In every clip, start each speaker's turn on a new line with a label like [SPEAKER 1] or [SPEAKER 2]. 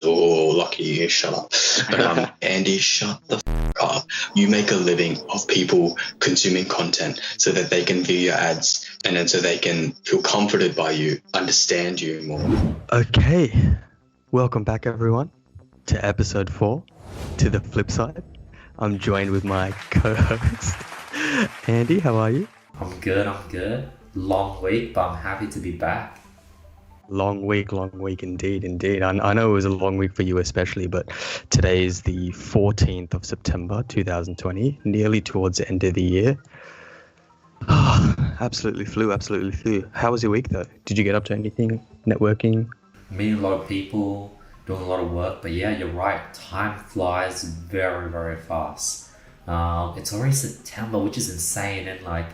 [SPEAKER 1] Oh, lucky you, shut up. But Andy, shut the up. You make a living of people consuming content so that they can view your ads and then so they can feel comforted by you, understand you more.
[SPEAKER 2] Okay, welcome back everyone to episode 4, To the Flip Side. I'm joined with my co-host, Andy. How are you?
[SPEAKER 3] I'm good. Long week, but I'm happy to be back.
[SPEAKER 2] Long week indeed. I know it was a long week for you especially, but today is the 14th of September 2020, nearly towards the end of the year. Absolutely flew. How was your week though? Did you get up to anything? Networking?
[SPEAKER 3] Meeting a lot of people, doing a lot of work, but yeah, you're right. Time flies very, very fast. It's already September, which is insane. And like,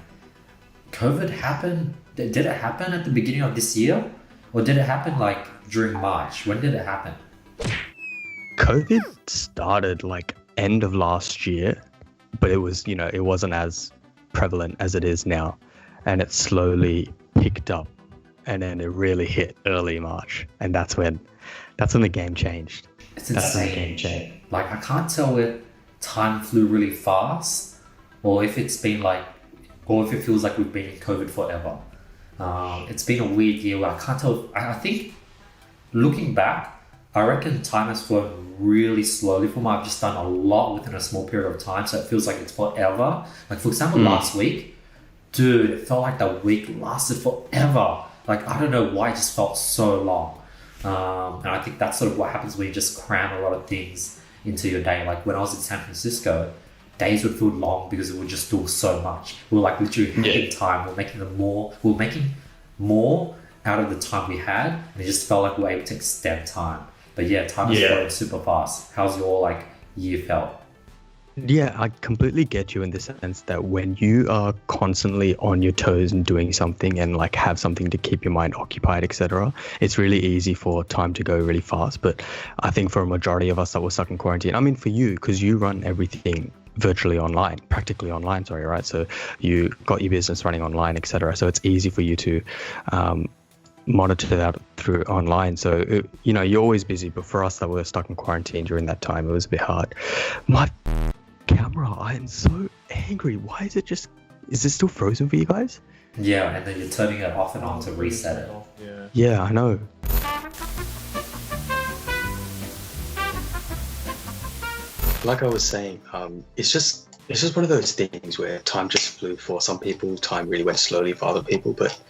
[SPEAKER 3] COVID happened. Did it happen at the beginning of this year? Or did it happen like during March? When did it happen?
[SPEAKER 2] COVID started like end of last year, but it wasn't as prevalent as it is now. And it slowly picked up and then it really hit early March. And that's when the game changed.
[SPEAKER 3] It's insane. Like, I can't tell if time flew really fast or if it feels like we've been in COVID forever. It's been a weird year where I can't tell. I think looking back, I reckon time has flown really slowly for me. I've just done a lot within a small period of time, so it feels like it's forever. Like, for example, last week, dude, it felt like the week lasted forever. Like, I don't know why it just felt so long. And I think that's sort of what happens when you just cram a lot of things into your day. Like, when I was in San Francisco, days would feel long because we would just do so much. We were like literally having time. We were making more out of the time we had, and it just felt like we were able to extend time. But yeah, time is going super fast. How's your year felt?
[SPEAKER 2] Yeah, I completely get you in the sense that when you are constantly on your toes and doing something and like have something to keep your mind occupied, etc., it's really easy for time to go really fast. But I think for a majority of us that were stuck in quarantine, I mean for you, because you run everything practically online, right? So you got your business running online, etc. So it's easy for you to monitor that through online. So, you're always busy, but for us that were stuck in quarantine during that time, it was a bit hard. My camera, I am so angry. Why is it still frozen for you guys?
[SPEAKER 3] Yeah, and then you're turning it off and on to reset it.
[SPEAKER 2] Yeah, I know.
[SPEAKER 1] Like I was saying, it's just one of those things where time just flew for some people. Time really went slowly for other people, but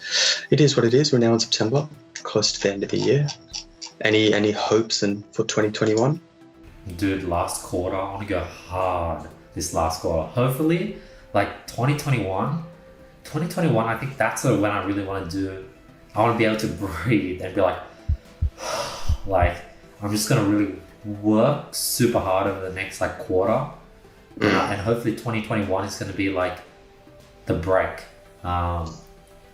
[SPEAKER 1] it is what it is. We're now in September, close to the end of the year. Any hopes for 2021?
[SPEAKER 3] Dude, last quarter, I want to go hard this last quarter. Hopefully, 2021, I think that's when I really want to do. I want to be able to breathe and be like, I'm just going to really work super hard over the next quarter. And hopefully 2021 is going to be the break,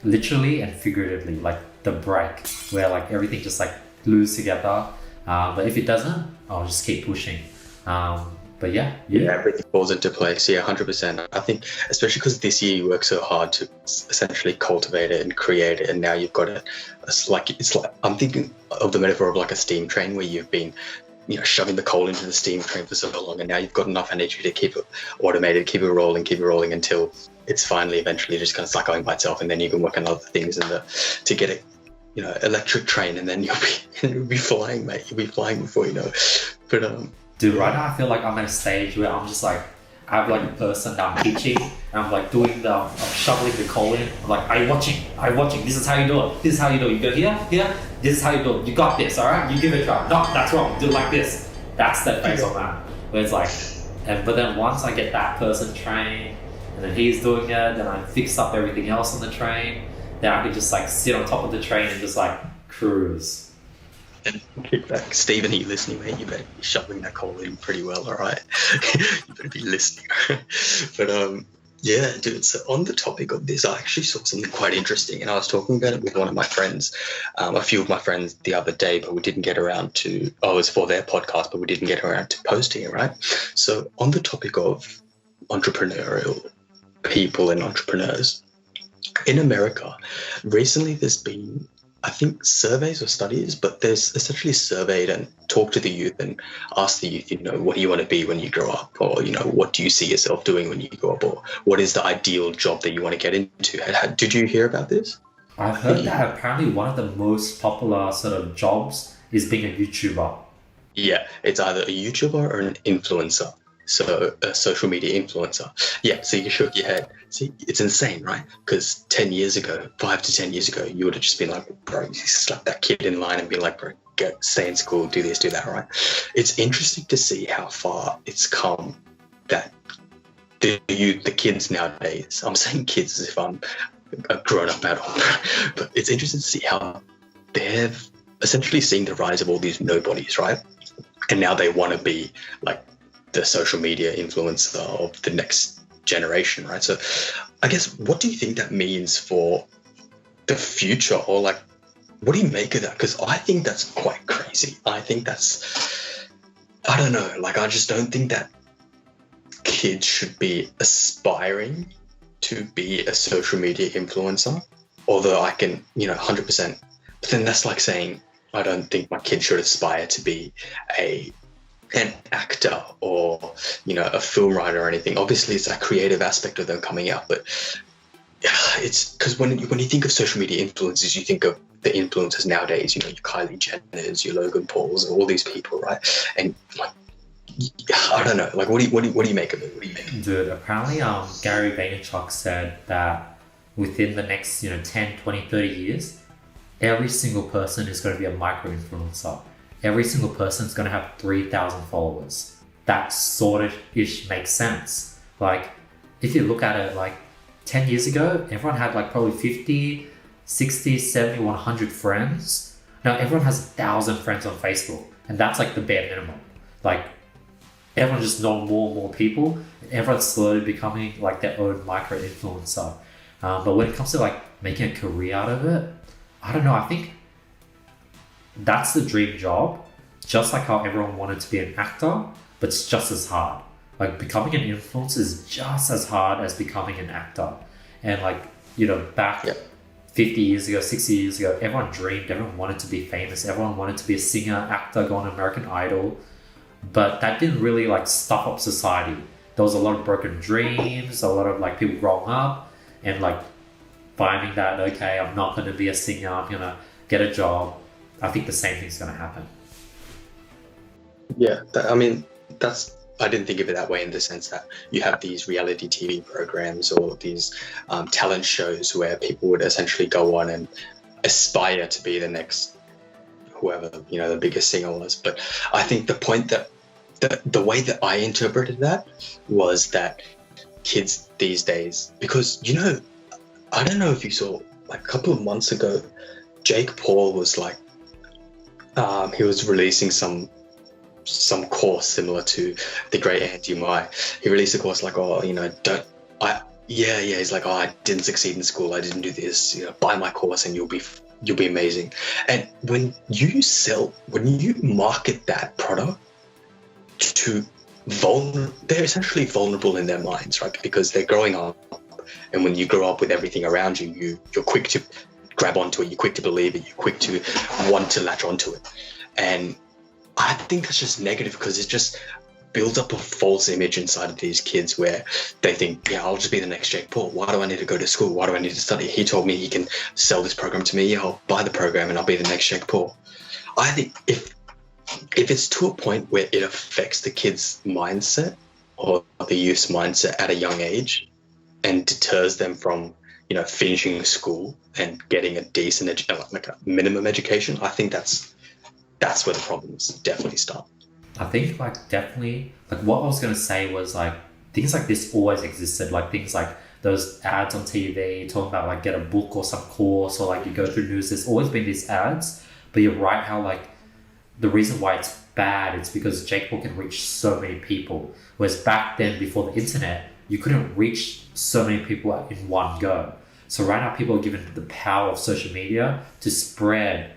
[SPEAKER 3] literally and figuratively, the break where everything just glues together. But if it doesn't, I'll just keep pushing. But yeah,
[SPEAKER 1] everything falls into place. Yeah, 100%. I think especially because this year you worked so hard to essentially cultivate it and create it, and now you've got it. It's like I'm thinking of the metaphor of a steam train where you've been shoving the coal into the steam train for so long, and now you've got enough energy to keep it automated, keep it rolling until it's finally eventually just going to start going by itself, and then you can work on other things to get it, electric train, and then you'll be flying, mate. You'll be flying before you know. But
[SPEAKER 3] dude, right now I feel like I'm at a stage where I'm just I have a person that I'm teaching, and I'm I'm shoveling the coal in. I'm are you watching? This is how you do it. You go here. This is how you do it. You got this, all right? You give it a try. No, that's wrong. Do it like this. That's the phase on that. Where it's but then once I get that person trained, and then he's doing it, then I fix up everything else on the train, then I can just sit on top of the train and just cruise.
[SPEAKER 1] And kick back. Stephen, are you listening, mate? You better be shoveling that coal in pretty well, all right? You better be listening. But yeah, dude, so on the topic of this, I actually saw something quite interesting, and I was talking about it with one of my friends, a few of my friends the other day, but we didn't get around to, it was for their podcast, but we didn't get around to posting it, right? So on the topic of entrepreneurial people and entrepreneurs, in America, recently there's been I think surveys or studies, but there's essentially surveyed and talk to the youth and ask the youth, what do you want to be when you grow up? Or, what do you see yourself doing when you grow up? Or what is the ideal job that you want to get into? Did you hear about this?
[SPEAKER 3] I've heard that apparently one of the most popular sort of jobs is being a YouTuber.
[SPEAKER 1] Yeah, it's either a YouTuber or an influencer. So a social media influencer. Yeah, so you shook your head. See, it's insane, right? Because 10 years ago, 5 to 10 years ago, you would have just been like, bro, you slap that kid in line and be like, bro, stay in school, do this, do that, right? It's interesting to see how far it's come that the kids nowadays, I'm saying kids as if I'm a grown-up adult, but it's interesting to see how they've essentially seen the rise of all these nobodies, right? And now they want to be like the social media influencer of the next generation, right? So I guess, what do you think that means for the future, or like, what do you make of that? Because I think that's quite crazy. I think I don't know, like, I just don't think that kids should be aspiring to be a social media influencer, although I can, 100%, but then that's like saying, I don't think my kid should aspire to be an actor or a film writer or anything. Obviously it's that creative aspect of them coming out, but it's because when you think of social media influencers, you think of the influencers nowadays, your Kylie Jenners, your Logan Pauls, all these people, right? And like, I don't know, like, what do you make of it?
[SPEAKER 3] Dude, apparently Gary Vaynerchuk said that within the next 10, 20, 30 years, every single person is going to be a micro influencer. Every single person is going to have 3,000 followers. That sort of ish makes sense. Like, if you look at it, like 10 years ago, everyone had like probably 50, 60, 70, 100 friends. Now everyone has 1,000 friends on Facebook, and that's like the bare minimum. Like, everyone just knows more and more people, and everyone's slowly becoming like their own micro influencer. But when it comes to like making a career out of it, I don't know. I think that's the dream job, just like how everyone wanted to be an actor, but it's just as hard. Like, becoming an influencer is just as hard as becoming an actor. And like, back 50 years ago, 60 years ago, everyone dreamed, everyone wanted to be famous, everyone wanted to be a singer, actor, go on American Idol, but that didn't really like stuff up society. There was a lot of broken dreams, a lot of like people growing up and like finding that, okay, I'm not going to be a singer, I'm going to get a job. I think the same thing's going to happen.
[SPEAKER 1] Yeah, I didn't think of it that way, in the sense that you have these reality TV programs or these talent shows where people would essentially go on and aspire to be the next whoever, the biggest singer was. But I think the point that the way that I interpreted that was that kids these days, because, I don't know if you saw, like a couple of months ago, Jake Paul was like, he was releasing some course similar to the great Andy Mai. He released a course like, he's like, I didn't succeed in school, I didn't do this, buy my course and you'll be amazing. And when you market that product to they're essentially vulnerable in their minds, right? Because they're growing up, and when you grow up with everything around you, you're quick to grab onto it, you're quick to believe it, you're quick to want to latch onto it. And I think that's just negative, because it just builds up a false image inside of these kids where they think, I'll just be the next Jake Paul. Why do I need to go to school? Why do I need to study? He told me he can sell this program to me. I'll buy the program and I'll be the next Jake Paul. I think if it's to a point where it affects the kid's mindset or the youth's mindset at a young age and deters them from, finishing school and getting a decent like a minimum education, I think that's where the problems definitely start.
[SPEAKER 3] I think definitely what I was going to say was things like this always existed, like things like those ads on TV talking about get a book or some course, or you go through news, there's always been these ads. But you're right, how the reason why it's bad, it's because Jake Paul can reach so many people, whereas back then, before the internet, you couldn't reach so many people in one go. So right now people are given the power of social media to spread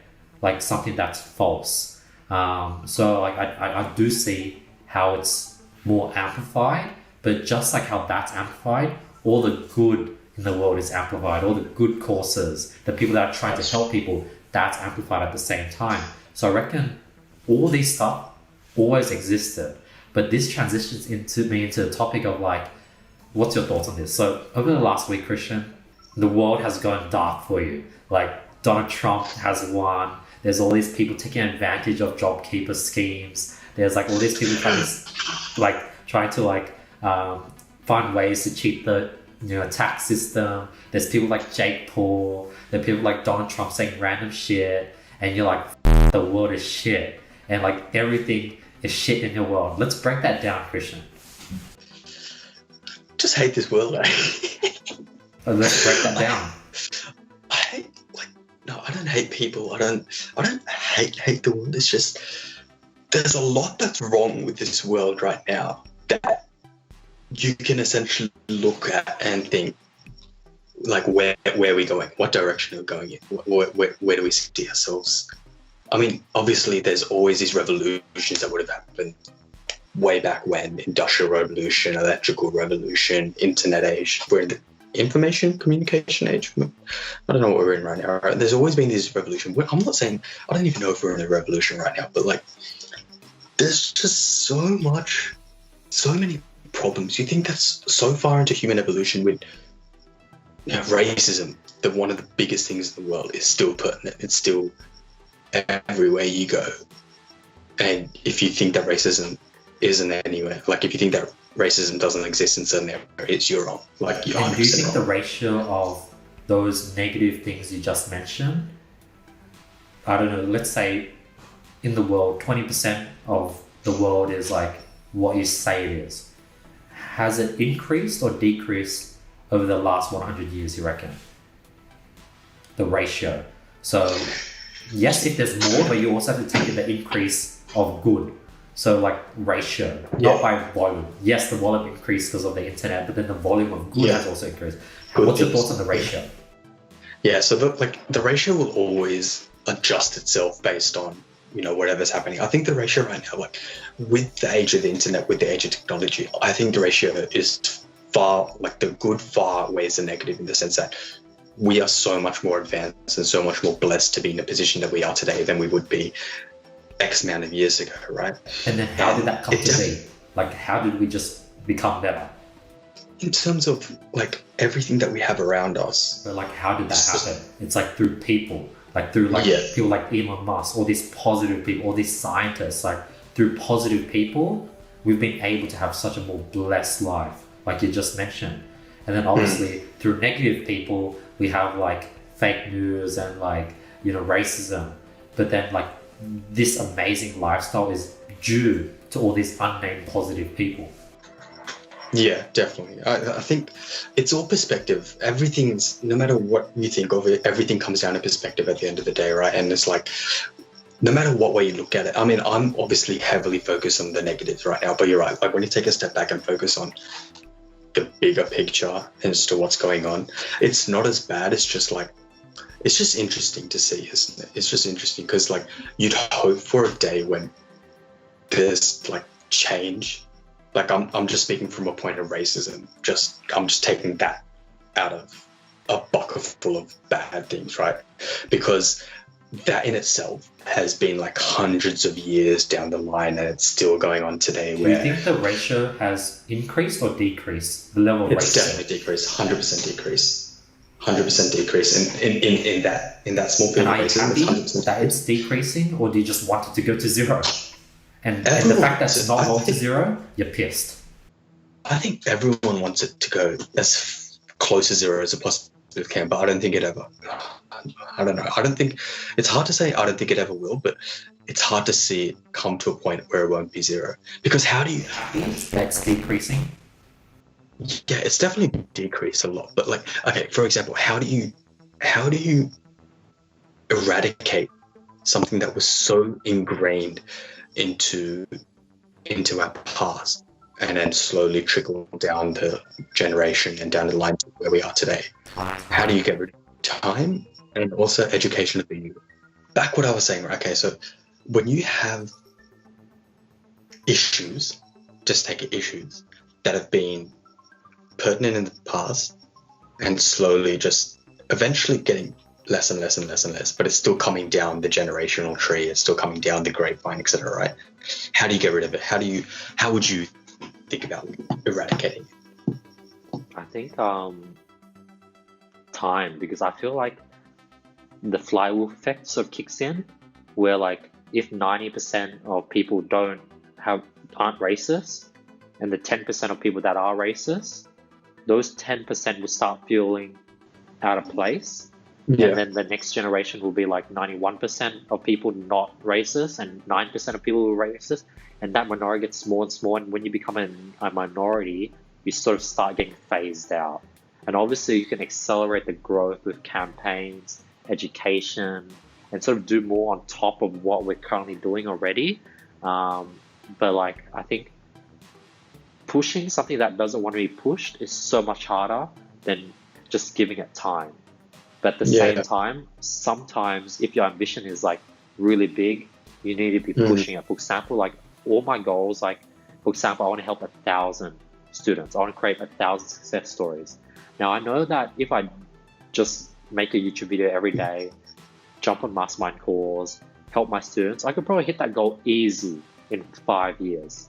[SPEAKER 3] something that's false. So I do see how it's more amplified, but just like how that's amplified, all the good in the world is amplified. All the good courses, the people that are trying to help people, that's amplified at the same time. So I reckon all these stuff always existed, but this transitions into the topic of like, what's your thoughts on this? So over the last week, Christian, the world has gone dark for you. Like Donald Trump has won. There's all these people taking advantage of JobKeeper schemes. There's like all these people trying to find ways to cheat the tax system. There's people like Jake Paul. There are people like Donald Trump saying random shit, and you're like, the world is shit, and like everything is shit in your world. Let's break that down, Christian.
[SPEAKER 1] Just hate this world, eh?
[SPEAKER 3] Let's break that down.
[SPEAKER 1] I don't hate people. I don't hate the world. It's just there's a lot that's wrong with this world right now that you can essentially look at and think, like, where are we going? What direction are we going in? Where do we see ourselves? I mean, obviously, there's always these revolutions that would have happened way back when: industrial revolution, electrical revolution, internet age. We're in the information communication age. I don't know what we're in right now. Right? There's always been this revolution. I'm not saying, I don't even know if we're in a revolution right now, but like, there's just so many problems. You think that's so far into human evolution with racism, that one of the biggest things in the world is still pertinent. It's still everywhere you go. And if you think that racism isn't anywhere, like if you think that racism doesn't exist in certain areas, you're wrong. Like you're 100%
[SPEAKER 3] And do you think
[SPEAKER 1] wrong.
[SPEAKER 3] the ratio of those negative things you just mentioned, I don't know, let's say in the world, 20% of the world is like what you say it is. Has it increased or decreased over the last 100 years, you reckon? The ratio. So yes, if there's more, but you also have to take in the increase of good. So like ratio, not by volume. Yes, the volume increased because of the internet, but then the volume of good has also increased. What's your thoughts on the ratio?
[SPEAKER 1] Yeah, so the ratio will always adjust itself based on whatever's happening. I think the ratio right now, like with the age of the internet, with the age of technology, I think the ratio is far, like the good far outweighs the negative, in the sense that we are so much more advanced and so much more blessed to be in the position that we are today than we would be X amount of years ago, right?
[SPEAKER 3] And then how did that come to be? Like, how did we just become better?
[SPEAKER 1] In terms of like everything that we have around us.
[SPEAKER 3] But like, how did that happen? It's like through people, like through like people like Elon Musk, all these positive people, all these scientists, like through positive people, we've been able to have such a more blessed life, like you just mentioned. And then obviously through negative people, we have like fake news and like, racism. But then like this amazing lifestyle is due to all these unnamed positive people.
[SPEAKER 1] Yeah, definitely. I think it's all perspective. Everything's, no matter what you think of it, everything comes down to perspective at the end of the day, right? And it's like, no matter what way you look at it, I mean, I'm obviously heavily focused on the negatives right now, but you're right. Like when you take a step back and focus on the bigger picture as to what's going on, it's not as bad. It's just like, it's just interesting to see, isn't it? It's just interesting because like you'd hope for a day when there's like change. Like I'm just speaking from a point of racism. I'm just taking that out of a bucket full of bad things, right? Because that in itself has been like hundreds of years down the line, and it's still going on today.
[SPEAKER 3] Do you think the ratio has increased or decreased? The level of
[SPEAKER 1] it's
[SPEAKER 3] racism?
[SPEAKER 1] Definitely decreased. 100% decrease. 100% decrease in that small
[SPEAKER 3] And
[SPEAKER 1] period.
[SPEAKER 3] are you happy that it's decreasing, or do you just want it to go to zero? And the fact that it's not going to zero, you're pissed.
[SPEAKER 1] I think everyone wants it to go as close to zero as it possibly can, but I don't think it ever. I don't know. I don't think it's hard to say. I don't think it ever will, but it's hard to see it come to a point where it won't be zero. Because how do you?
[SPEAKER 3] That's decreasing.
[SPEAKER 1] Yeah, it's definitely decreased a lot. But like, okay, for example, how do you eradicate something that was so ingrained into our past, and then slowly trickle down the generation and down the line to where we are today? How do you get rid of time and also education of the youth? Back what I was saying, right? Okay, so when you have issues, just take it, issues that have been pertinent in the past and slowly just eventually getting less and less and less and less, but it's still coming down the generational tree. It's still coming down the grapevine, etc. Right? How do you get rid of it? How would you think about eradicating it?
[SPEAKER 4] I think time, because I feel like the flywheel effect sort of kicks in, where like if 90% of people aren't racist, and the 10% of people that are racist, those 10% will start feeling out of place.
[SPEAKER 1] Yeah.
[SPEAKER 4] And then the next generation will be like 91% of people not racist and 9% of people who are racist. And that minority gets smaller and smaller. And when you become a minority, you sort of start getting phased out. And obviously you can accelerate the growth with campaigns, education, and sort of do more on top of what we're currently doing already. But like, I think pushing something that doesn't want to be pushed is so much harder than just giving it time. But at the same time, sometimes if your ambition is like really big, you need to be pushing it. For example, like all my goals, like for example, I want to help 1,000 students. I want to create 1,000 success stories. Now I know that if I just make a YouTube video every day, jump on mastermind calls, help my students, I could probably hit that goal easy in 5 years.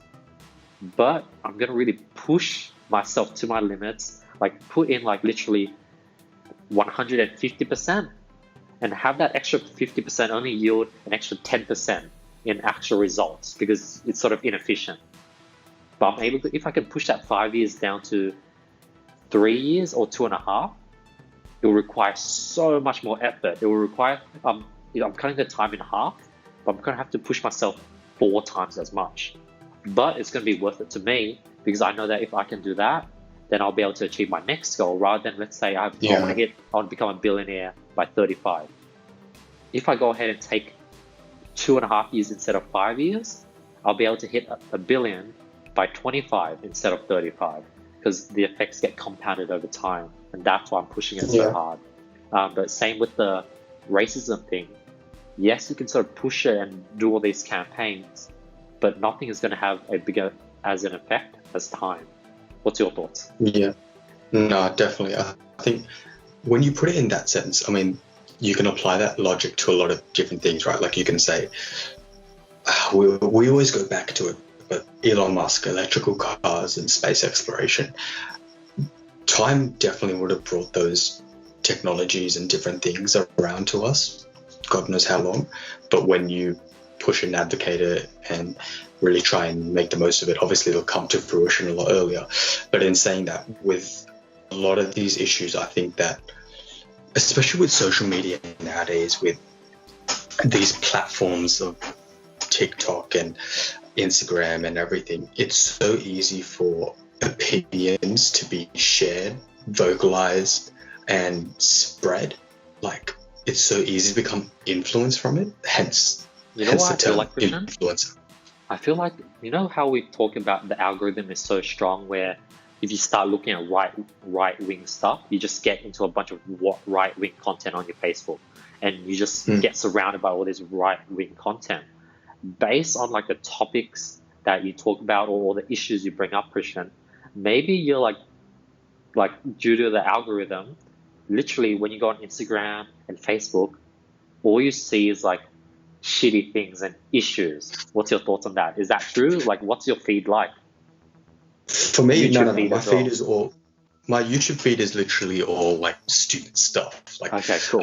[SPEAKER 4] But I'm going to really push myself to my limits, like put in like literally 150% and have that extra 50% only yield an extra 10% in actual results, because it's sort of inefficient. But I'm able to, if I can push that 5 years down to 3 years or 2.5, it will require so much more effort. It will require, I'm cutting the time in half, but I'm going to have to push myself 4 times as much. But it's going to be worth it to me, because I know that if I can do that, then I'll be able to achieve my next goal, rather than, let's say I want to become a billionaire by 35. If I go ahead and take 2.5 years instead of 5 years, I'll be able to hit a billion by 25 instead of 35, because the effects get compounded over time. And that's why I'm pushing it so hard. But same with the racism thing. Yes, you can sort of push it and do all these campaigns, but nothing is going to have a bigger as an effect as time. What's your thoughts?
[SPEAKER 1] Yeah, no, definitely. I think when you put it in that sense, I mean, you can apply that logic to a lot of different things, right? Like you can say, we always go back to it, but Elon Musk, electrical cars and space exploration, time definitely would have brought those technologies and different things around to us, God knows how long. But when you push and advocate it and really try and make the most of it, obviously it'll come to fruition a lot earlier. But in saying that, with a lot of these issues, I think that, especially with social media nowadays, with these platforms of TikTok and Instagram and everything, it's so easy for opinions to be shared, vocalized, and spread. Like, it's so easy to become influenced from it, hence
[SPEAKER 4] what I feel like,
[SPEAKER 1] influencer.
[SPEAKER 4] I feel like, you know how we talk about the algorithm is so strong, where if you start looking at right-wing stuff, you just get into a bunch of right-wing content on your Facebook, and you just get surrounded by all this right-wing content. Based on like the topics that you talk about or the issues you bring up, Krishn, maybe you're like due to the algorithm, literally when you go on Instagram and Facebook, all you see is like shitty things and issues. What's your thoughts on that? Is that true? Like, what's your feed like?
[SPEAKER 1] For me, no. My YouTube feed is literally all like stupid stuff. Like,
[SPEAKER 4] okay, cool.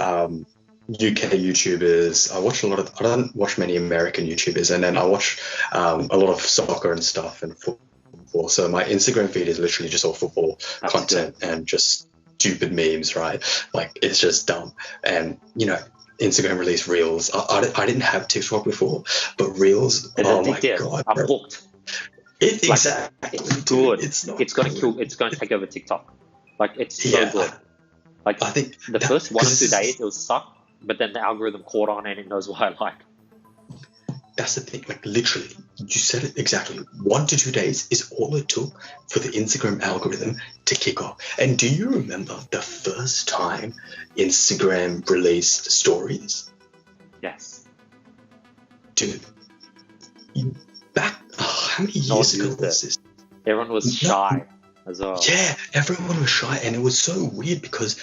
[SPEAKER 1] UK YouTubers. I don't watch many American YouTubers, and then I watch a lot of soccer and stuff and football. So my Instagram feed is literally just all football content and just stupid memes, right? Like, it's just dumb. And, you know, Instagram released Reels. I didn't have TikTok before, but Reels, oh my God.
[SPEAKER 4] I'm hooked.
[SPEAKER 1] Exactly.
[SPEAKER 4] It's good.
[SPEAKER 1] It's
[SPEAKER 4] going to take over TikTok. Like, it's so good. Like, I think the first 1 or 2 days it will suck, but then the algorithm caught on and it knows what I like.
[SPEAKER 1] That's the thing. Like, literally, you said it exactly. 1 to 2 days is all it took for the Instagram algorithm to kick off. And do you remember the first time Instagram released stories?
[SPEAKER 4] Yes.
[SPEAKER 1] Dude, how many years ago was this?
[SPEAKER 4] Everyone was shy as well.
[SPEAKER 1] Yeah, everyone was shy, and it was so weird because,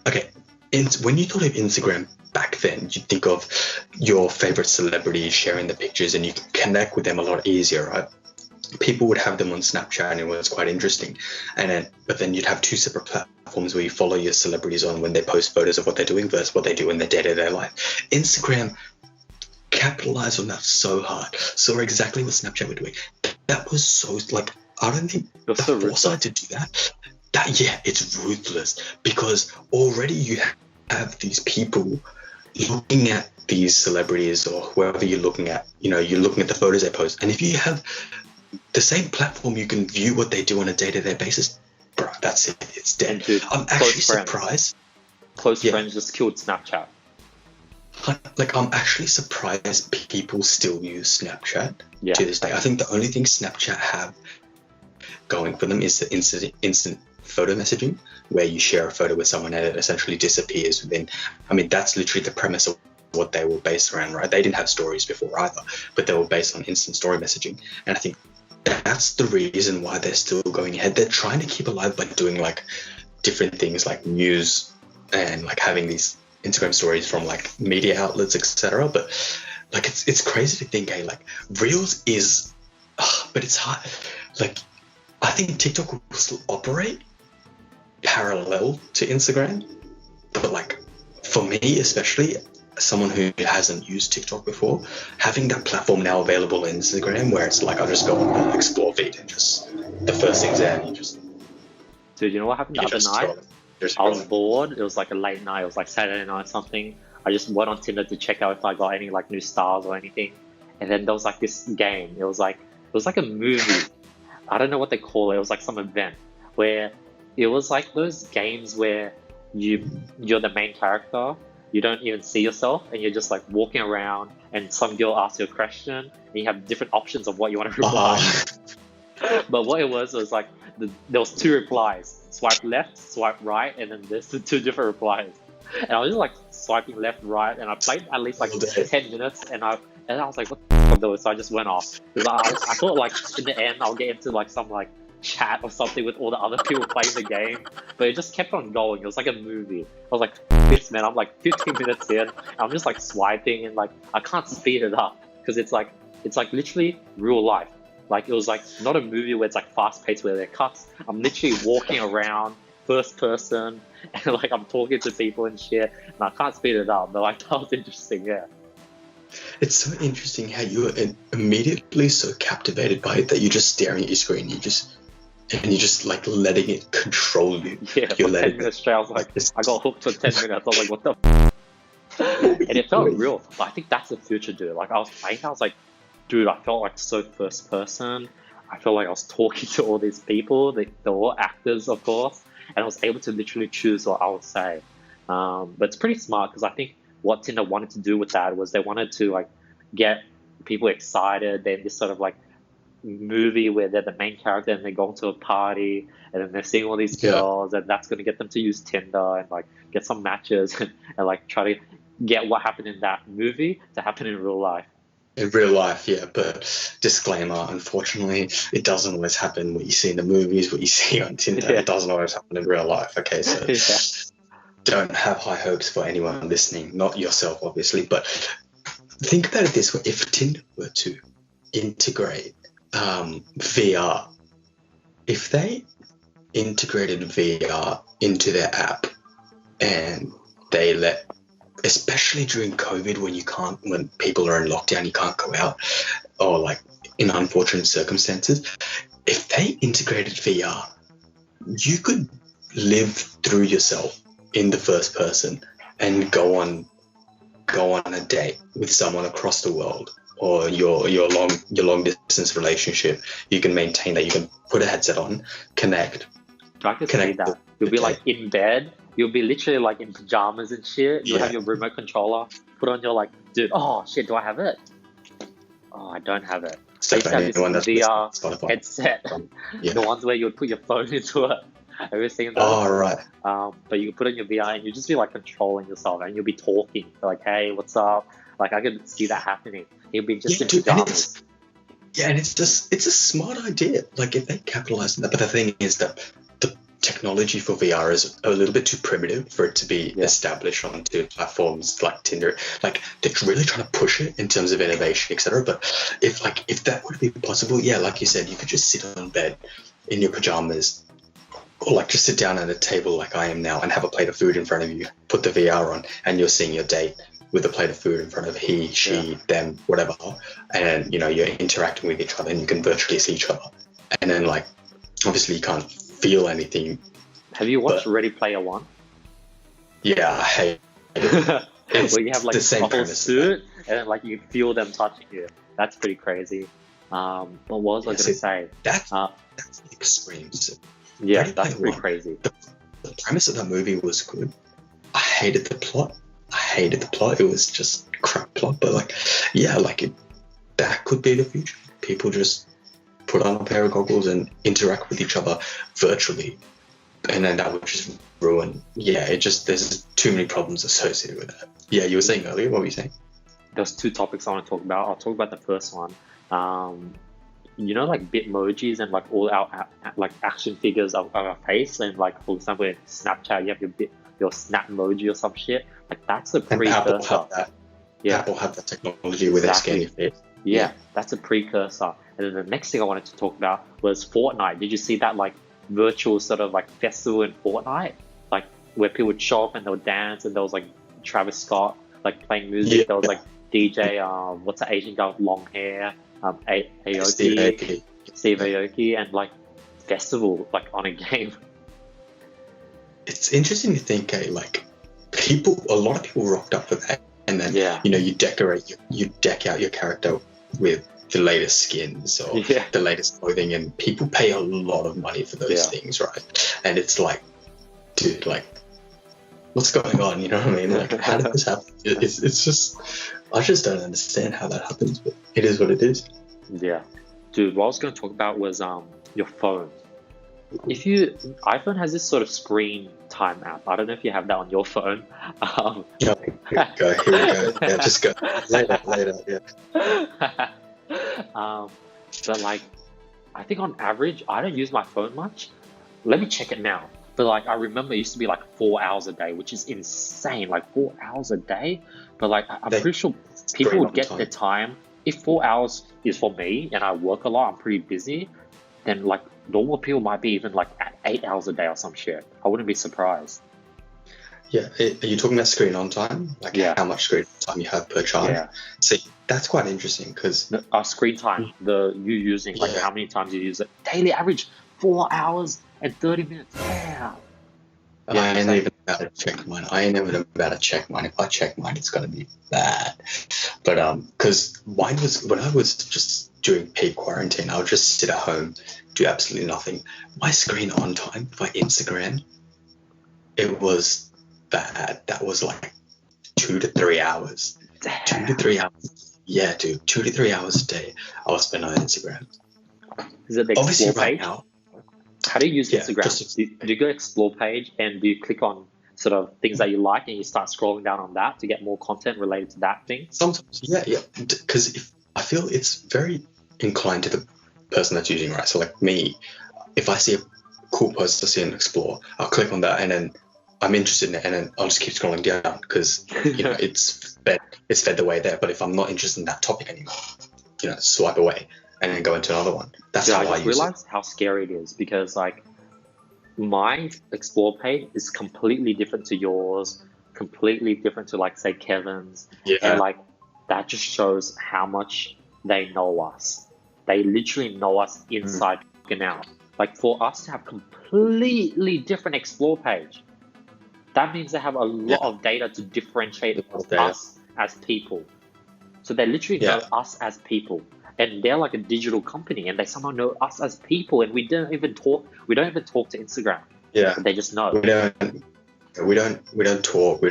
[SPEAKER 1] okay, when you thought of Instagram back then, you think of your favorite celebrities sharing the pictures, and you can connect with them a lot easier, right? People would have them on Snapchat, and it was quite interesting. But then you'd have two separate platforms where you follow your celebrities on when they post photos of what they're doing versus what they do in their day-to-day life. Instagram capitalized on that so hard, saw exactly what Snapchat were doing. That was so, like, I don't think the foresight to do that, it's ruthless, because already you have these people looking at these celebrities or whoever you're looking at, you're looking at the photos they post. And if you have the same platform, you can view what they do on a day-to-day basis, bro, that's it. It's dead.
[SPEAKER 4] Dude,
[SPEAKER 1] I'm actually surprised.
[SPEAKER 4] Close friends just killed Snapchat.
[SPEAKER 1] Like, I'm actually surprised people still use Snapchat to this day. I think the only thing Snapchat have going for them is the instant photo messaging, where you share a photo with someone and it essentially disappears within. I mean, that's literally the premise of what they were based around, right? They didn't have stories before either, but they were based on instant story messaging. And I think that's the reason why they're still going ahead. They're trying to keep alive by doing like different things like news and like having these Instagram stories from like media outlets, etc. But like it's crazy to think, like Reels is, but it's hard. Like, I think TikTok will still operate parallel to Instagram, but like for me especially, someone who hasn't used TikTok before, having that platform now available in Instagram, where it's like I'll just go on the explore feed and just the first thing's there and you just.
[SPEAKER 4] Dude, you know what happened the other night? I was bored. It was like a late night. It was like Saturday night or something. I just went on Tinder to check out if I got any like new stars or anything. And then there was like this game. It was like a movie. I don't know what they call it. It was like some event where it was like those games where you're the main character. You don't even see yourself, and you're just like walking around, and some girl asks you a question, and you have different options of what you want to reply. But what it was like there was two replies: swipe left, swipe right, and then there's the two different replies. And I was just like swiping left, right, and I played at least like 10 minutes, and I was like, what the fuck those? So I just went off, because I thought like in the end I'll get into like some like chat or something with all the other people playing the game, but it just kept on going. It was like a movie. I was like, this man, I'm like 15 minutes in, and I'm just like swiping, and like I can't speed it up, because it's like literally real life. Like, it was like not a movie where it's like fast paced where there are cuts. I'm literally walking around first person, and like I'm talking to people and shit, and I can't speed it up, but like that was interesting. Yeah,
[SPEAKER 1] it's so interesting how you're immediately so captivated by it that you're just staring at your screen. You're just like letting it control you.
[SPEAKER 4] Yeah,
[SPEAKER 1] you're
[SPEAKER 4] for 10 minutes straight, I was like, I got hooked for 10 minutes. I was like, what the and it felt real. But I think that's the future, dude. Like, I was playing, I was like, dude, I felt like so first person. I felt like I was talking to all these people. They're all actors, of course. And I was able to literally choose what I would say. But it's pretty smart, because I think what Tinder wanted to do with that was they wanted to like get people excited. Then this sort of like movie where they're the main character and they go to a party and then they're seeing all these girls, and that's going to get them to use Tinder and like get some matches and like try to get what happened in that movie to happen in real life.
[SPEAKER 1] In real life, yeah, but disclaimer, unfortunately, it doesn't always happen. What you see in the movies, what you see on Tinder, it doesn't always happen in real life, okay? So don't have high hopes for anyone listening, not yourself, obviously, but think about it this way. If Tinder were to integrate VR, if they integrated VR into their app and they let, especially during COVID, when people are in lockdown, you can't go out, or like in unfortunate circumstances, if they integrated VR, you could live through yourself in the first person and go on a date with someone across the world, or your long distance relationship. You can maintain that. You can put a headset on, connect.
[SPEAKER 4] I can see that. You'll be like in bed. You'll be literally like in pajamas and shit. You'll have your remote controller. Put on your like, dude. Oh shit, do I have it? Oh, I don't have it. So you have this VR headset. The ones where you would put your phone into it. Have you seen that?
[SPEAKER 1] Oh, right.
[SPEAKER 4] But you can put on your VR and you just be like controlling yourself, and you'll be talking like, hey, what's up? Like, I could see that happening. You'll be just in pajamas.
[SPEAKER 1] And it's a smart idea. Like, if they capitalize on that, but the thing is that technology for VR is a little bit too primitive for it to be established onto platforms like Tinder. Like they're really trying to push it in terms of innovation, etc. But if that would be possible, yeah, like you said, you could just sit on bed in your pajamas, or like just sit down at a table like I am now and have a plate of food in front of you, put the VR on, and you're seeing your date with a plate of food in front of he, she, them, whatever, and you're interacting with each other and you can virtually see each other. And then like obviously you can't feel anything.
[SPEAKER 4] Have you watched Ready Player One?
[SPEAKER 1] Yeah, I hate it.
[SPEAKER 4] Where you have like
[SPEAKER 1] the
[SPEAKER 4] a whole suit and then like you feel them touching you. That's pretty crazy. What was I going to say?
[SPEAKER 1] That's extremes.
[SPEAKER 4] Yeah,
[SPEAKER 1] Ready
[SPEAKER 4] that's
[SPEAKER 1] Player
[SPEAKER 4] pretty
[SPEAKER 1] One,
[SPEAKER 4] crazy.
[SPEAKER 1] The premise of that movie was good. I hated the plot. It was just crap plot. But like, yeah, like that could be the future. People just put on a pair of goggles and interact with each other virtually, and then that would just ruin. Yeah, there's too many problems associated with that. Yeah, you were saying earlier. What were you saying?
[SPEAKER 4] There's two topics I want to talk about. I'll talk about the first one. Like Bitmojis and like all our like action figures of our face, and like for example in Snapchat you have your Snap emoji or some shit. Like that's a precursor.
[SPEAKER 1] Apple have that.
[SPEAKER 4] Yeah,
[SPEAKER 1] Apple have that technology with their scanning face.
[SPEAKER 4] Yeah, that's a precursor. And then the next thing I wanted to talk about was Fortnite. Did you see that like virtual sort of like festival in Fortnite, like where people would show up and they would dance, and there was like Travis Scott like playing music.
[SPEAKER 1] Yeah.
[SPEAKER 4] There was like DJ, what's the Asian guy with long hair, Aoki, Steve Aoki, and like festival like on a game.
[SPEAKER 1] It's interesting to think, like a lot of people rocked up for that, and then you deck out your character with the latest skins or the latest clothing, and people pay a lot of money for those things, right? And it's like, dude, like, what's going on? You know what I mean? Like, how did this happen? It's just, I just don't understand how that happens, but it is what it is.
[SPEAKER 4] Yeah, dude. What I was going to talk about was your phone. iPhone has this sort of screen time app. I don't know if you have that on your phone.
[SPEAKER 1] Here we go. Yeah, just go. Later. Yeah.
[SPEAKER 4] But like, I think on average, I don't use my phone much. Let me check it now. But like, I remember it used to be like 4 hours a day, which is insane. Like 4 hours a day. But like, I'm pretty sure people would get the time. If 4 hours is for me and I work a lot, I'm pretty busy, then like normal people might be even like at 8 hours a day or some shit. I wouldn't be surprised.
[SPEAKER 1] Yeah, are you talking about screen on time? Like how much screen time you have per child? Yeah. See, that's quite interesting because
[SPEAKER 4] our screen time, you using like how many times you use it? Daily average 4 hours and 30 minutes. Yeah.
[SPEAKER 1] I ain't even about to check mine. If I check mine, it's gonna be bad. But because mine was when I was just during peak quarantine, I would just sit at home, do absolutely nothing. My screen on time for Instagram, it was bad. That was like 2 to 3 hours.
[SPEAKER 4] Damn.
[SPEAKER 1] 2 to 3 hours. Yeah, dude, 2 to 3 hours a day I was spending on Instagram.
[SPEAKER 4] Is it the
[SPEAKER 1] Obviously
[SPEAKER 4] explore
[SPEAKER 1] right
[SPEAKER 4] page?
[SPEAKER 1] now.
[SPEAKER 4] How do you use Instagram? Do you go explore page and do you click on sort of things that you like and you start scrolling down on that to get more content related to that thing?
[SPEAKER 1] Sometimes, yeah. Because I feel it's very inclined to the person that's using, right? So like me, if I see a cool post I see on Explore, I'll click on that and then I'm interested in it, and then I'll just keep scrolling down because it's fed the way there. But if I'm not interested in that topic anymore, swipe away and then go into another one. That's how I use it. I realize
[SPEAKER 4] how scary it is because like my explore page is completely different to yours, completely different to like say Kevin's, and like that just shows how much they know us. They literally know us inside and out. Like for us to have completely different explore page, that means they have a lot of data to differentiate us as people. So they literally know us as people, and they're like a digital company, and they somehow know us as people, and we don't even talk to Instagram.
[SPEAKER 1] Yeah,
[SPEAKER 4] they just know.
[SPEAKER 1] We don't talk.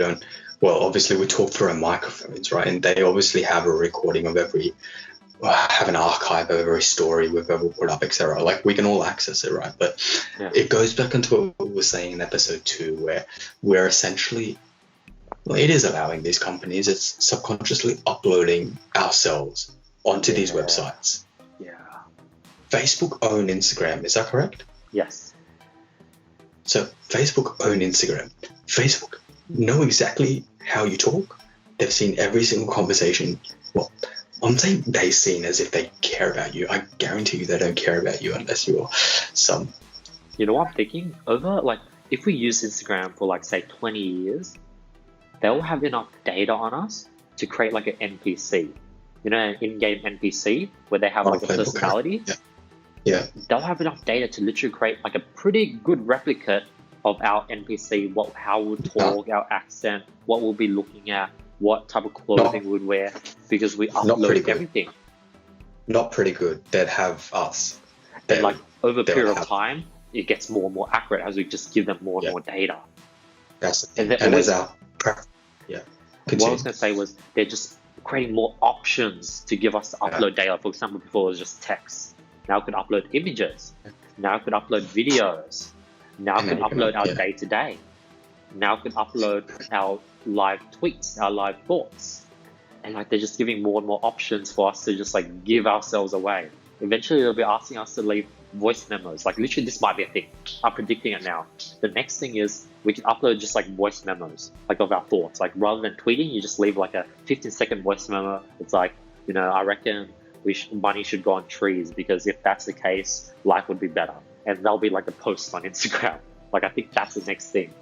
[SPEAKER 1] Well, obviously we talk through our microphones, right? And they obviously have a recording of have an archive of every story we've ever put up, etc. Like we can all access it, right? But it goes back into what we were saying in episode 2, where we're essentially, it is allowing these companies, it's subconsciously uploading ourselves onto these websites.
[SPEAKER 4] Yeah.
[SPEAKER 1] Facebook own Instagram, is that correct?
[SPEAKER 4] Yes.
[SPEAKER 1] So Facebook own Instagram. Facebook know exactly how you talk. They've seen every single conversation. Well, I'm saying they've seen as if they care about you. I guarantee you they don't care about you unless you're some.
[SPEAKER 4] You know what I'm thinking? Over, like, if we use Instagram for, like, say 20 years, they'll have enough data on us to create like an NPC. You know, an in-game NPC where they have like a personality.
[SPEAKER 1] Yeah.
[SPEAKER 4] They'll have enough data to literally create like a pretty good replicate of our NPC, how we'll talk, our accent, what we'll be looking at, what type of clothing we'd wear, because we upload everything.
[SPEAKER 1] Not pretty good. They'd have us.
[SPEAKER 4] And like over a period of time, it gets more and more accurate as we just give them more and more data.
[SPEAKER 1] That's the thing. And as our
[SPEAKER 4] what I was going to say was they're just creating more options to give us to upload data. For example, before it was just text. Now it can upload images. Now it can upload videos. Now it can upload our day-to-day. Now it can upload our live tweets, our live thoughts. And like they're just giving more and more options for us to just like give ourselves away. Eventually they'll be asking us to leave voice memos. Like literally this might be a thing. I'm predicting it now. The next thing is we can upload just like voice memos, like of our thoughts. Like rather than tweeting, you just leave like a 15-second voice memo. It's like, you know, I reckon money should go on trees because if that's the case, life would be better. And that'll be like a post on Instagram. Like I think that's the next thing.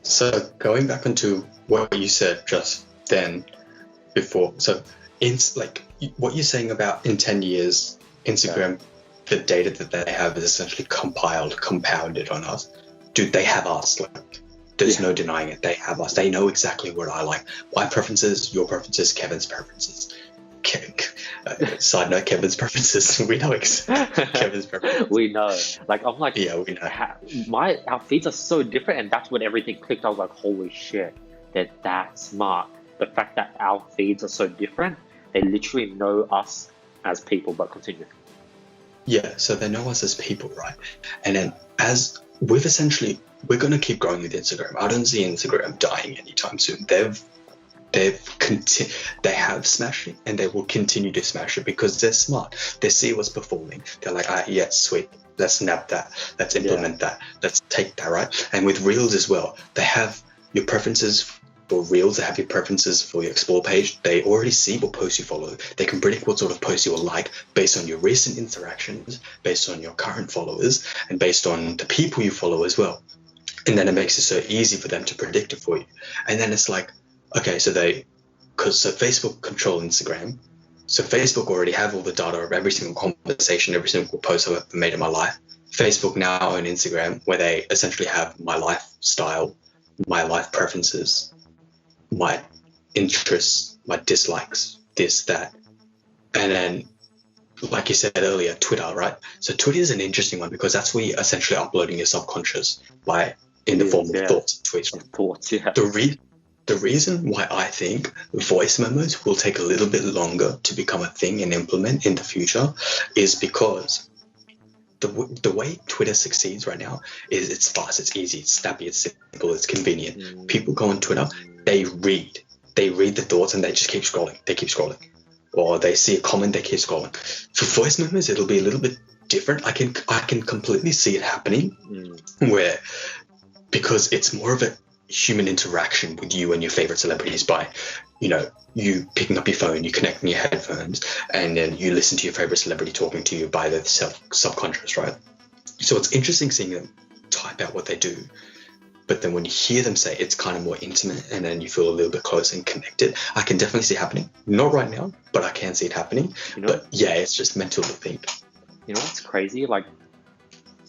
[SPEAKER 1] So going back into what you said just then before, so like what you're saying about in 10 years, Instagram, the data that they have is essentially compounded on us. Dude, they have us. Like, there's no denying it. They have us. They know exactly what I like. My preferences, your preferences, Kevin's preferences. Side note, Kevin's preferences. We know Kevin's preferences.
[SPEAKER 4] We know. Like, I'm like,
[SPEAKER 1] we know.
[SPEAKER 4] Our feeds are so different, and that's when everything clicked. I was like, holy shit, they're that smart. The fact that our feeds are so different, they literally know us as people, but continue.
[SPEAKER 1] Yeah, so they know us as people, right? And then as we're going to keep growing with Instagram. I don't see Instagram dying anytime soon. They have smashed it, and they will continue to smash it because they're smart. They see what's performing. They're like, yeah, sweet. Let's snap that. Let's implement that. Let's take that, right? And with Reels as well, they have your preferences for Reels. They have your preferences for your Explore page. They already see what posts you follow. They can predict what sort of posts you'll like based on your recent interactions, based on your current followers, and based on the people you follow as well. And then it makes it so easy for them to predict it for you. And then it's like, okay, so Facebook control Instagram. So Facebook already have all the data of every single conversation, every single post I've ever made in my life. Facebook now own Instagram, where they essentially have my lifestyle, my life preferences, my interests, my dislikes, this, that. And then, like you said earlier, Twitter, right? So Twitter is an interesting one because that's where you're essentially uploading your subconscious in the form of thoughts, tweets.
[SPEAKER 4] Thoughts, yeah.
[SPEAKER 1] The reason why I think voice memos will take a little bit longer to become a thing and implement in the future is because the way Twitter succeeds right now is it's fast, it's easy, it's snappy, it's simple, it's convenient. People go on Twitter, they read the thoughts and they just keep scrolling. Or they see a comment, they keep scrolling. For voice memos, it'll be a little bit different. I can completely see it happening where, because it's more of a human interaction with you and your favorite celebrities by, you know, you picking up your phone, you connecting your headphones, and then you listen to your favorite celebrity talking to you by the subconscious, right? So it's interesting seeing them type out what they do, but then when you hear them say, it's kind of more intimate, and then you feel a little bit close and connected. I can definitely see it happening. Not right now, but I can see it happening. But yeah, it's just mental to think.
[SPEAKER 4] You know what's crazy? Like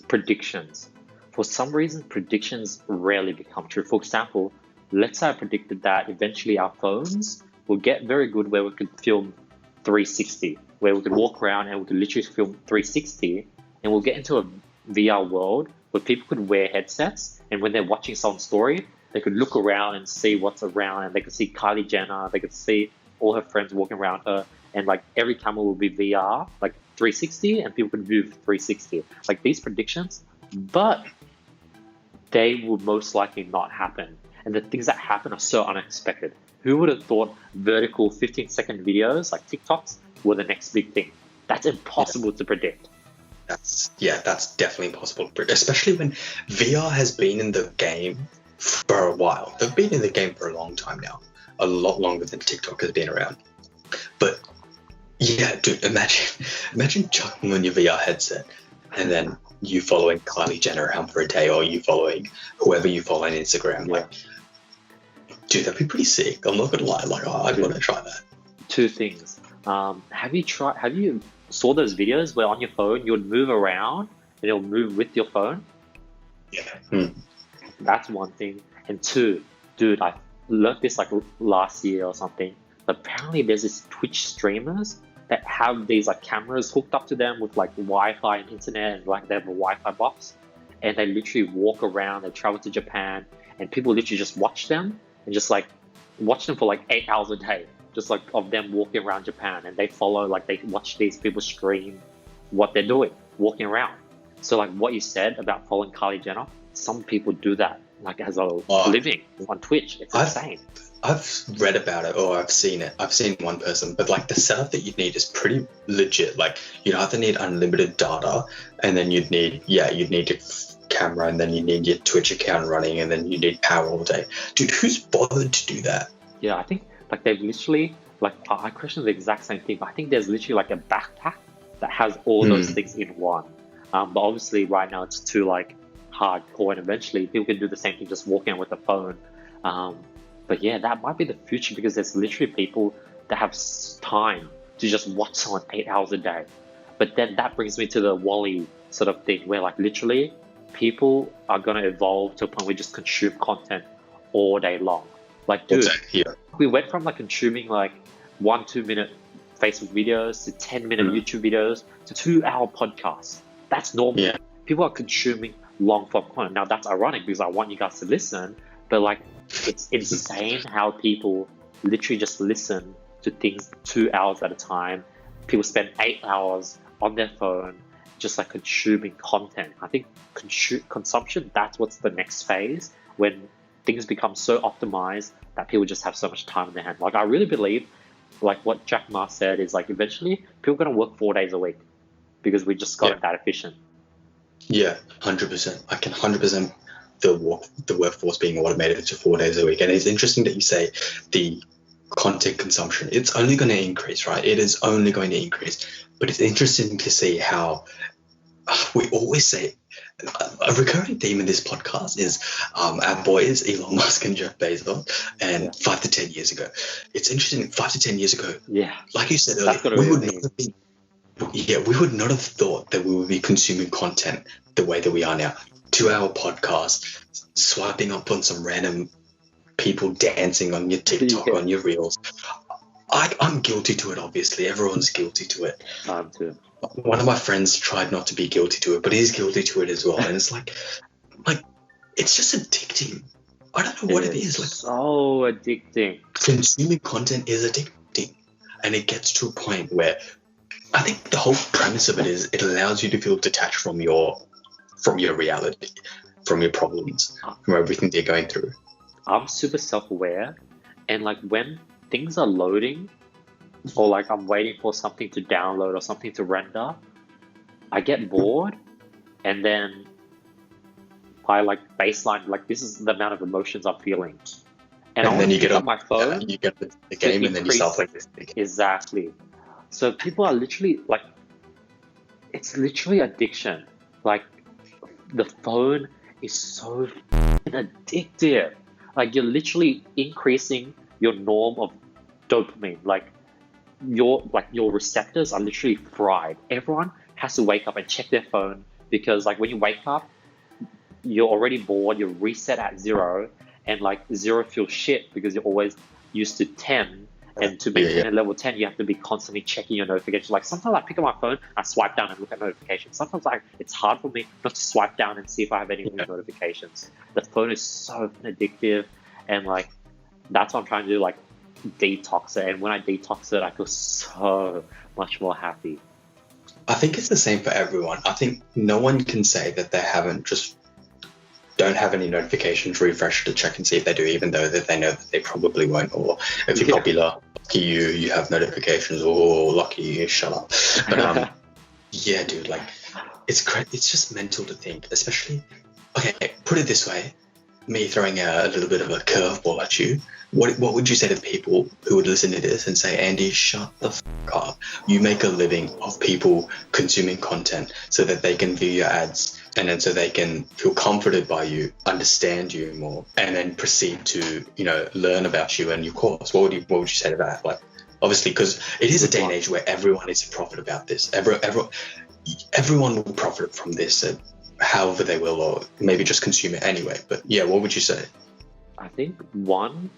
[SPEAKER 4] predictions. For some reason, predictions rarely become true. For example, let's say I predicted that eventually our phones will get very good where we could film 360, where we could walk around and we could literally film 360, and we'll get into a VR world where people could wear headsets, and when they're watching someone's story, they could look around and see what's around, and they could see Kylie Jenner, they could see all her friends walking around her, and like every camera will be VR, like 360, and people could view 360. Like these predictions, but they will most likely not happen. And the things that happen are so unexpected. Who would have thought vertical 15-second videos like TikToks were the next big thing? That's impossible to predict.
[SPEAKER 1] That's definitely possible, especially when VR has been in the game for a while. They've been in the game for a long time now, a lot longer than TikTok has been around. But yeah, dude, imagine chucking on your VR headset and then you following Kylie Jenner around for a day, or you following whoever you follow on Instagram. Like, dude, that'd be pretty sick. I'm not gonna lie. Like, I'd want to try that.
[SPEAKER 4] Two things. Have you saw those videos where on your phone you would move around and it'll move with your phone?
[SPEAKER 1] Yeah.
[SPEAKER 4] That's one thing. And two, dude, I learned this like last year or something. But apparently there's this Twitch streamers that have these like cameras hooked up to them with like Wi-Fi and internet, and like they have a Wi-Fi box, and they literally walk around. They travel to Japan, and people literally just watch them and just like watch them for like 8 hours a day, just like of them walking around Japan, and they follow, like they watch these people stream what they're doing, walking around. So like what you said about following Kylie Jenner, some people do that like as a living on Twitch. It's insane.
[SPEAKER 1] I've read about it, or I've seen it. I've seen one person, but like the setup that you need is pretty legit. Like you'd either need unlimited data, and then you'd need your camera, and then you need your Twitch account running, and then you need power all day. Dude, who's bothered to do that?
[SPEAKER 4] Yeah, I think like they've literally like I question the exact same thing, but I think there's literally like a backpack that has all those things in one. But obviously right now it's too like hardcore, and eventually people can do the same thing just walking out with a phone. But yeah, that might be the future, because there's literally people that have time to just watch someone 8 hours a day. But then that brings me to the Wall-E sort of thing, where like literally people are going to evolve to a point where we just consume content all day long. Like, dude, we went from like consuming like 1-2 minute Facebook videos to 10-minute YouTube videos to 2-hour podcasts. That's normal. Yeah. People are consuming long form content. Now that's ironic because I want you guys to listen, but like it's insane how people literally just listen to things 2 hours at a time. People spend 8 hours on their phone just like consuming content. I think consumption, that's what's the next phase, when things become so optimized that people just have so much time in their hand. Like I really believe like what Jack Ma said is like eventually people are going to work 4 days a week because we just got that efficient.
[SPEAKER 1] Yeah, 100%. I can 100% the workforce being automated to 4 days a week. And it's interesting that you say the content consumption, it's only going to increase, right? It is only going to increase. But it's interesting to see how we always say, a recurring theme in this podcast is our boys Elon Musk and Jeff Bezos, and 5 to 10 years ago. It's interesting, 5 to 10 years ago, like you said earlier, we would not have thought that we would be consuming content the way that we are now. 2-hour podcast, swiping up on some random people dancing on your TikTok, on your reels. I'm guilty to it, obviously. Everyone's guilty to it.
[SPEAKER 4] I'm too.
[SPEAKER 1] One of my friends tried not to be guilty to it, but he's guilty to it as well. And it's like it's just addicting. I don't know what it is. Like,
[SPEAKER 4] so addicting.
[SPEAKER 1] Consuming content is addicting. And it gets to a point where I think the whole premise of it is it allows you to feel detached from your reality, from your problems, from everything they're going through.
[SPEAKER 4] I'm super self-aware, and like when things are loading, or like I'm waiting for something to download or something to render, I get bored, and then I like baseline, like this is the amount of emotions I'm feeling. And then you get on my phone,
[SPEAKER 1] you get the game, and then you start like this.
[SPEAKER 4] Exactly. So people are literally like, it's literally addiction. Like the phone is so addictive. Like you're literally increasing your norm of dopamine. Like your receptors are literally fried. Everyone has to wake up and check their phone, because like when you wake up, you're already bored, you're reset at 0, and like 0 feels shit because you're always used to 10. And to maintain a level 10, you have to be constantly checking your notifications. Like sometimes I pick up my phone, I swipe down and look at notifications. Sometimes it's hard for me not to swipe down and see if I have any new notifications. The phone is so addictive, and like that's what I'm trying to do, like detox it. And when I detox it, I feel so much more happy.
[SPEAKER 1] I think it's the same for everyone. I think no one can say that they don't have any notifications refreshed to check and see if they do, even though that they know that they probably won't. Or if you're popular, lucky you have notifications. Or lucky you, shut up. But yeah, dude, like it's just mental to think, especially. Okay, put it this way. Me throwing a little bit of a curveball at you. What would you say to the people who would listen to this and say, Andy, shut the fuck up. You make a living of people consuming content so that they can view your ads and then so they can feel comforted by you, understand you more, and then proceed to, learn about you and your course. What would you say to that? Like, obviously, because it is a day and age where everyone is a prophet about this. Everyone will profit from this. However they will, or maybe just consume it anyway. But yeah, what would you say?
[SPEAKER 4] I think one,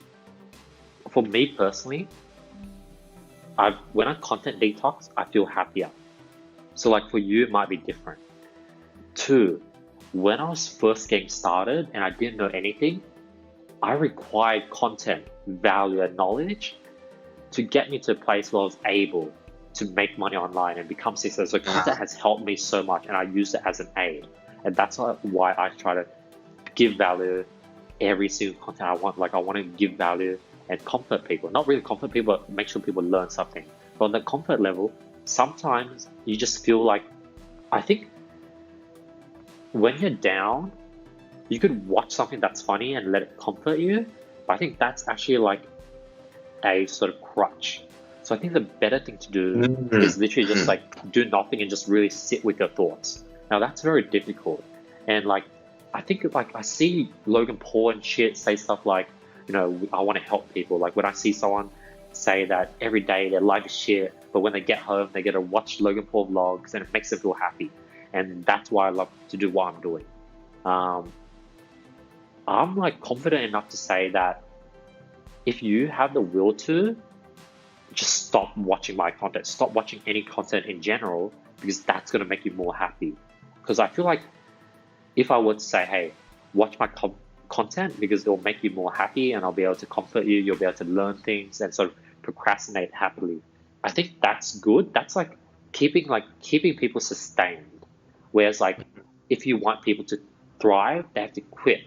[SPEAKER 4] for me personally, when I content detox, I feel happier. So like for you, it might be different. Two, when I was first getting started and I didn't know anything, I required content, value, and knowledge to get me to a place where I was able to make money online and become successful. So content has helped me so much, and I use it as an aid. And that's why I try to give value every single content I want. Like I want to give value and comfort people. Not really comfort people, but make sure people learn something. But on the comfort level, sometimes you just feel like, I think when you're down, you could watch something that's funny and let it comfort you. But I think that's actually like a sort of crutch. So I think the better thing to do is literally just like do nothing and just really sit with your thoughts. Now that's very difficult, and like I think like I see Logan Paul and shit say stuff like, I want to help people. Like when I see someone say that every day their life is shit, but when they get home they get to watch Logan Paul vlogs and it makes them feel happy, and that's why I love to do what I'm doing. I'm like confident enough to say that if you have the will to, just stop watching my content, stop watching any content in general, because that's going to make you more happy. Because I feel like if I were to say, hey, watch my content because it will make you more happy and I'll be able to comfort you, you'll be able to learn things and sort of procrastinate happily. I think that's good. That's like keeping people sustained. Whereas like if you want people to thrive, they have to quit.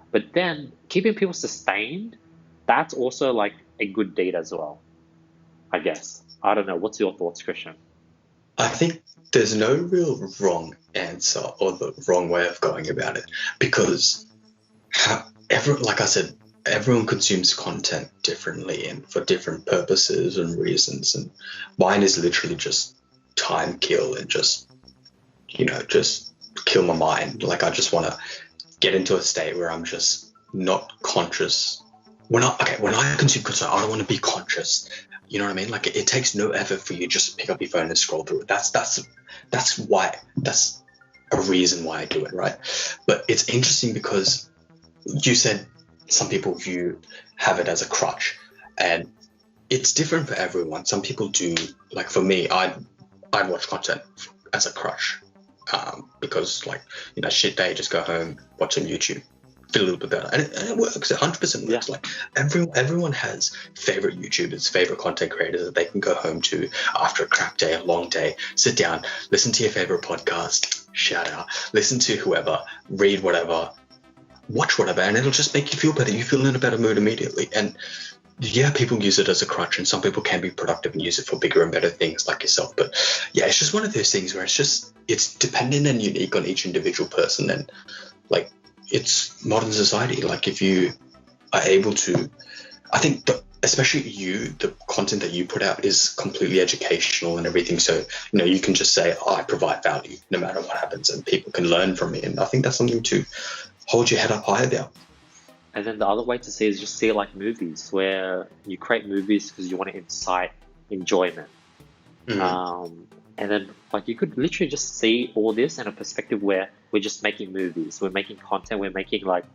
[SPEAKER 4] But then keeping people sustained, that's also like a good deed as well, I guess. I don't know. What's your thoughts, Krishn?
[SPEAKER 1] I think there's no real wrong answer or the wrong way of going about it, because like I said, everyone consumes content differently and for different purposes and reasons, and mine is literally just time kill and just kill my mind. Like I just want to get into a state where I'm just not conscious. When I consume content, I don't want to be conscious. You know what I mean? Like it takes no effort for you just to pick up your phone and scroll through it. That's a reason why I do it, right? But it's interesting because you said some people have it as a crutch, and it's different for everyone. Some people do. Like for me, I'd watch content as a crutch, because shit day, just go home, watch some YouTube, feel a little bit better, and it works. 100% works.
[SPEAKER 4] Yeah.
[SPEAKER 1] Like everyone has favorite YouTubers, favorite content creators that they can go home to after a crap day, a long day, sit down, listen to your favorite podcast, shout out, listen to whoever, read whatever, watch whatever, and it'll just make you feel better. You feel in a better mood immediately. And yeah, people use it as a crutch, and some people can be productive and use it for bigger and better things like yourself. But yeah, it's just one of those things where it's dependent and unique on each individual person. And like, it's modern society. Like if you are able to, I think especially the content that you put out is completely educational and everything. So, you can just say, I provide value no matter what happens, and people can learn from me. And I think that's something to hold your head up high about.
[SPEAKER 4] And then the other way to see it is just see it like movies, where you create movies because you want to incite enjoyment. And then like you could literally just see all this in a perspective where we're just making movies, we're making content, we're making like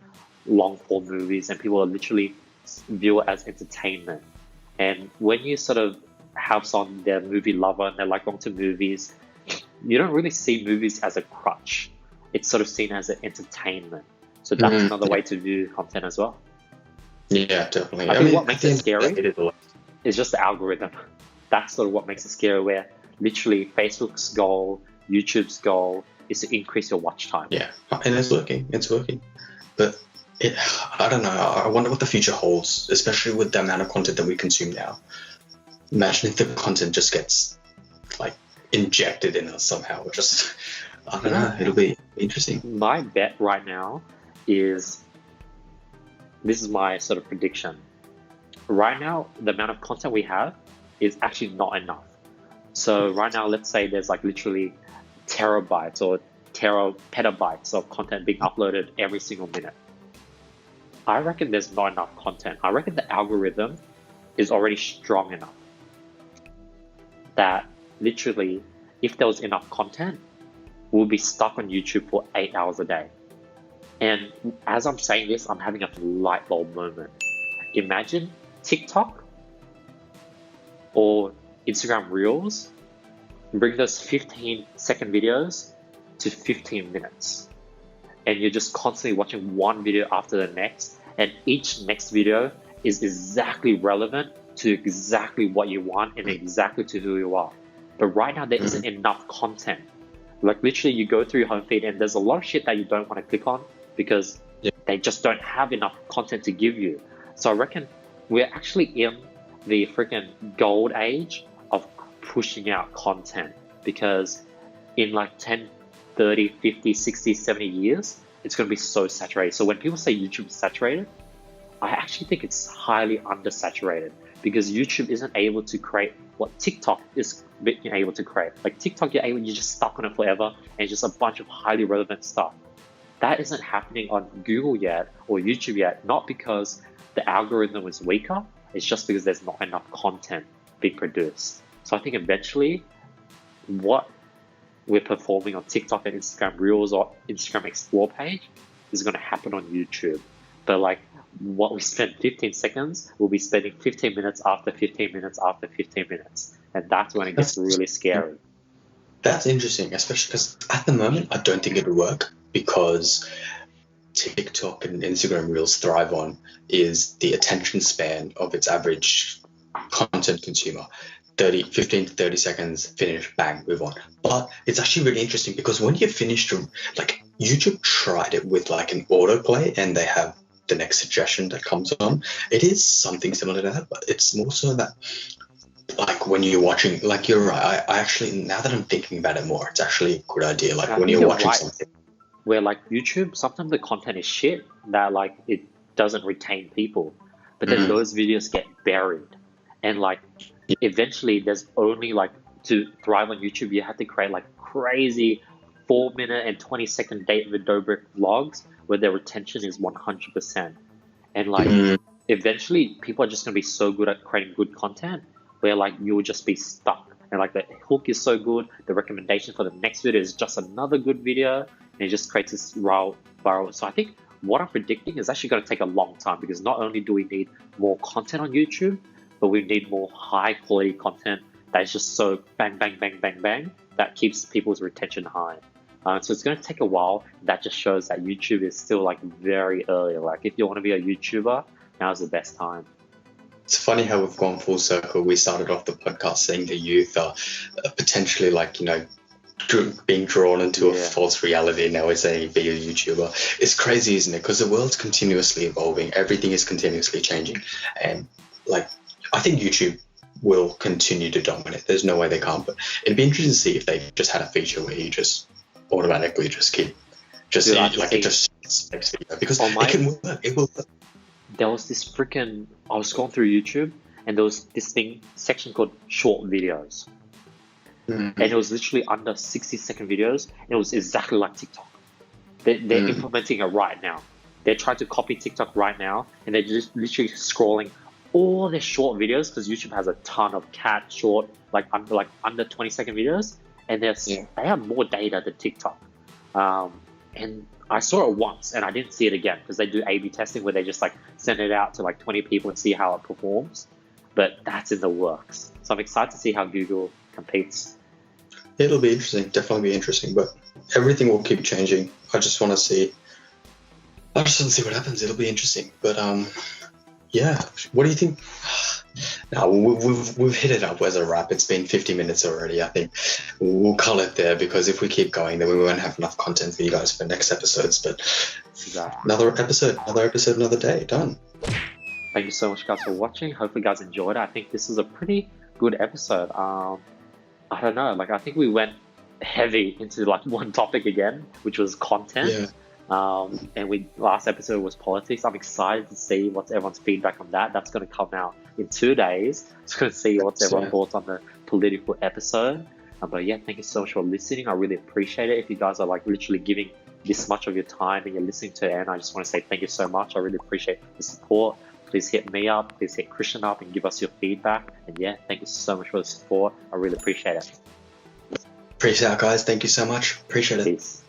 [SPEAKER 4] long form movies, and people are literally view it as entertainment. And when you sort of have someone, they're a movie lover and they like going to movies, you don't really see movies as a crutch. It's sort of seen as an entertainment. So that's another way to view content as well.
[SPEAKER 1] Yeah, definitely.
[SPEAKER 4] I think what makes it scary is just the algorithm. That's sort of what makes it scary, where literally Facebook's goal, YouTube's goal is to increase your watch time.
[SPEAKER 1] Yeah, and it's working. But I don't know. I wonder what the future holds, especially with the amount of content that we consume now. Imagine if the content just gets like injected in us somehow. I don't know. It'll be interesting.
[SPEAKER 4] My bet right now is, this is my sort of prediction. Right now, the amount of content we have is actually not enough. So right now, let's say there's like literally terabytes or petabytes of content being uploaded every single minute. I reckon there's not enough content. I reckon the algorithm is already strong enough that literally, if there was enough content, we'll be stuck on YouTube for 8 hours a day. And as I'm saying this, I'm having a light bulb moment. Imagine TikTok or Instagram Reels bring those 15-second videos to 15 minutes. And you're just constantly watching one video after the next, and each next video is exactly relevant to exactly what you want and exactly to who you are. But right now, there isn't enough content. Like literally, you go through your home feed and there's a lot of shit that you don't want to click on because they just don't have enough content to give you. So I reckon we're actually in the freaking gold age of pushing out content, because in like 10, 30, 50, 60, 70 years, it's going to be so saturated. So when people say YouTube is saturated, I actually think it's highly undersaturated, because YouTube isn't able to create what TikTok is being able to create. Like TikTok, you're just stuck on it forever, and it's just a bunch of highly relevant stuff. That isn't happening on Google yet or YouTube yet, not because the algorithm is weaker, it's just because there's not enough content being produced. So I think eventually what we're performing on TikTok and Instagram Reels or Instagram Explore page is going to happen on YouTube. But like what we spend 15 seconds, we'll be spending 15 minutes after 15 minutes after 15 minutes. And that's when it gets really scary.
[SPEAKER 1] That's interesting, especially because at the moment, I don't think it'll work, because TikTok and Instagram Reels thrive on is the attention span of its average content consumer. 15 to 30 seconds, finish, bang, move on. But it's actually really interesting, because when you finish, like YouTube tried it with like an autoplay, and they have the next suggestion that comes on. It is something similar to that, but it's more so that like when you're watching, like you're right, I actually, now that I'm thinking about it more, it's actually a good idea. Like when you're watching something.
[SPEAKER 4] Where like YouTube, sometimes the content is shit that like it doesn't retain people, but then those videos get buried, and like eventually there's only like, to thrive on YouTube, you have to create like crazy 4-minute and 20-second David Dobrik vlogs where their retention is 100%. And like eventually people are just going to be so good at creating good content where like you'll just be stuck, and like the hook is so good, the recommendation for the next video is just another good video, and it just creates this viral. So I think what I'm predicting is actually going to take a long time, because not only do we need more content on YouTube, but we need more high quality content that is just so bang, bang, bang, bang, bang, that keeps people's retention high. So it's going to take a while. That just shows that YouTube is still like very early. Like if you want to be a YouTuber, now's the best time.
[SPEAKER 1] It's funny how we've gone full circle. We started off the podcast saying the youth are potentially like, you know, being drawn into a false reality. Now we're saying be a YouTuber. It's crazy, isn't it? Because the world's continuously evolving. Everything is continuously changing. And like, I think YouTube will continue to dominate. There's no way they can't. But it'd be interesting to see if they just had a feature where you just automatically just keep just like it just makes video, because it can work. It will work.
[SPEAKER 4] There was this freaking, I was going through YouTube, and there was this section called short videos. And it was literally under 60-second videos, and it was exactly like TikTok. They're implementing it right now. They're trying to copy TikTok right now, and they're just literally scrolling all their short videos, because YouTube has a ton of cat short, like under 20-second videos, and they have more data than TikTok. And I saw it once, and I didn't see it again, because they do A/B testing where they just like send it out to like 20 people and see how it performs. But that's in the works. So I'm excited to see how Google competes.
[SPEAKER 1] It'll be interesting, definitely be interesting, but everything will keep changing. I just want to see what happens. It'll be interesting. But yeah, what do you think? Now we've hit it up as a wrap.'s been 50 minutes already. I think we'll call it there, because if we keep going, then we won't have enough content for you guys for next episodes. But another episode, another day. Done.
[SPEAKER 4] Thank you so much, guys, for watching. Hopefully, you guys enjoyed it. I think this is a pretty good episode. I don't know. Like, I think we went heavy into like one topic again, which was content.
[SPEAKER 1] Yeah.
[SPEAKER 4] And last episode was politics. I'm excited to see what's everyone's feedback on that. That's going to come out in 2 days. Just going to see what's everyone's thoughts on the political episode. But yeah, thank you so much for listening. I really appreciate it. If you guys are like literally giving this much of your time and you're listening to it, and I just want to say thank you so much. I really appreciate the support. Please hit me up. Please hit Krishn up and give us your feedback. And yeah, thank you so much for the support. I really appreciate it.
[SPEAKER 1] Appreciate it, guys. Thank you so much. Appreciate it.
[SPEAKER 4] Peace.